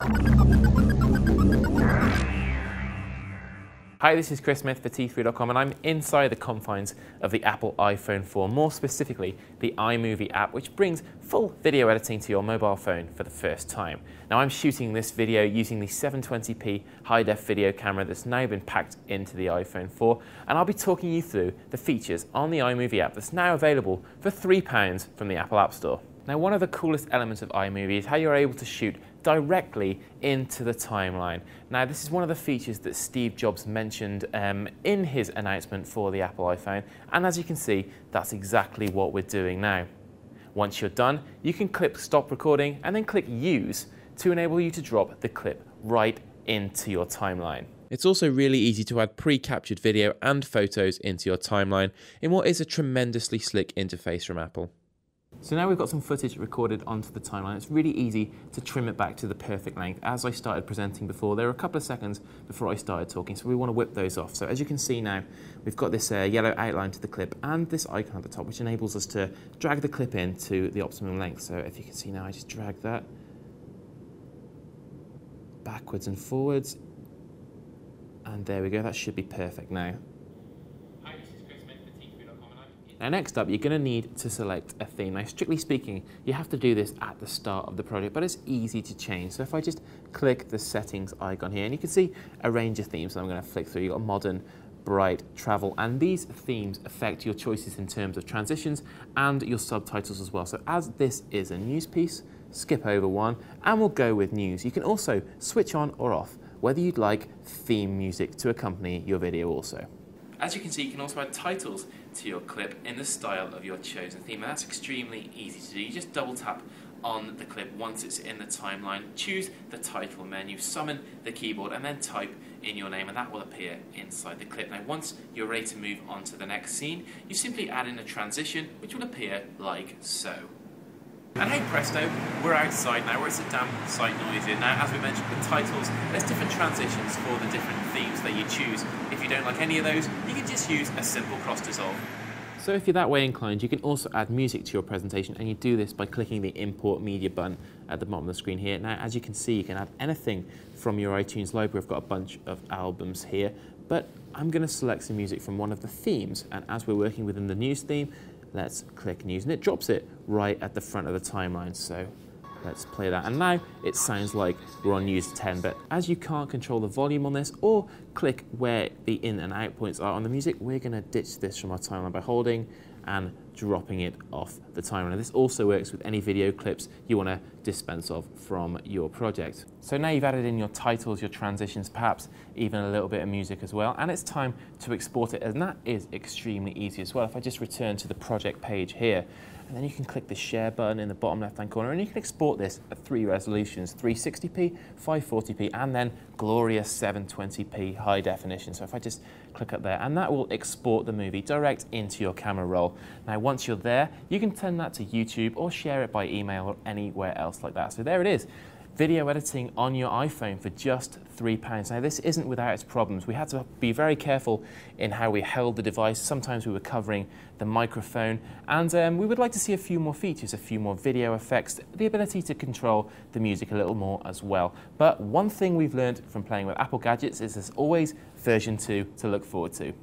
Hi, this is Chris Smith for T3.com, and I'm inside the confines of the Apple iPhone 4, more specifically the iMovie app, which brings full video editing to your mobile phone for the first time. Now, I'm shooting this video using the 720p high-def video camera that's now been packed into the iPhone 4, and I'll be talking you through the features on the iMovie app that's now available for £3 from the Apple App Store. Now, one of the coolest elements of iMovie is how you're able to shoot directly into the timeline. Now, this is one of the features that Steve Jobs mentioned in his announcement for the Apple iPhone, and as you can see, that's exactly what we're doing now. Once you're done, you can click Stop Recording and then click Use to enable you to drop the clip right into your timeline. It's also really easy to add pre-captured video and photos into your timeline in what is a tremendously slick interface from Apple. So now we've got some footage recorded onto the timeline. It's really easy to trim it back to the perfect length. As I started presenting before, there were a couple of seconds before I started talking, so we want to whip those off. So as you can see now, we've got this yellow outline to the clip and this icon at the top, which enables us to drag the clip in to the optimum length. So if you can see now, I just drag that backwards and forwards, and there we go. That should be perfect now. Now, next up, you're going to need to select a theme. Now, strictly speaking, you have to do this at the start of the project, but it's easy to change. So if I just click the settings icon here, and you can see a range of themes that I'm going to flick through. You've got modern, bright, travel, and these themes affect your choices in terms of transitions and your subtitles as well. So as this is a news piece, skip over one, and we'll go with news. You can also switch on or off whether you'd like theme music to accompany your video also. As you can see, you can also add titles to your clip in the style of your chosen theme, and that's extremely easy to do. You just double tap on the clip once it's in the timeline, choose the title menu, summon the keyboard, and then type in your name, and that will appear inside the clip. Now, once you're ready to move on to the next scene, you simply add in a transition, which will appear like so. And hey presto, we're outside now, where it's a damn sight noisier. Now, as we mentioned with titles, there's different transitions for the different themes that you choose. If you don't like any of those, you can just use a simple cross dissolve. So if you're that way inclined, you can also add music to your presentation, and you do this by clicking the Import Media button at the bottom of the screen here. Now, as you can see, you can add anything from your iTunes library. I've got a bunch of albums here, but I'm going to select some music from one of the themes, and as we're working within the news theme, let's click News, and it drops it right at the front of the timeline. So let's play that, and now it sounds like we're on News 10, but as you can't control the volume on this or click where the in and out points are on the music, we're going to ditch this from our timeline by holding and dropping it off the timeline. This also works with any video clips you want to dispense of from your project. So now you've added in your titles, your transitions, perhaps even a little bit of music as well, and it's time to export it, and that is extremely easy as well. If I just return to the project page here, and then you can click the share button in the bottom left-hand corner, and you can export this at 3 resolutions, 360p, 540p, and then glorious 720p high definition. So if I just click up there, and that will export the movie direct into your camera roll. Now, once you're there, you can send that to YouTube or share it by email or anywhere else like that. So there it is. Video editing on your iPhone for just £3. Now, this isn't without its problems. We had to be very careful in how we held the device. Sometimes we were covering the microphone, and we would like to see a few more features, a few more video effects, the ability to control the music a little more as well. But one thing we've learned from playing with Apple gadgets is there's always version 2 to look forward to.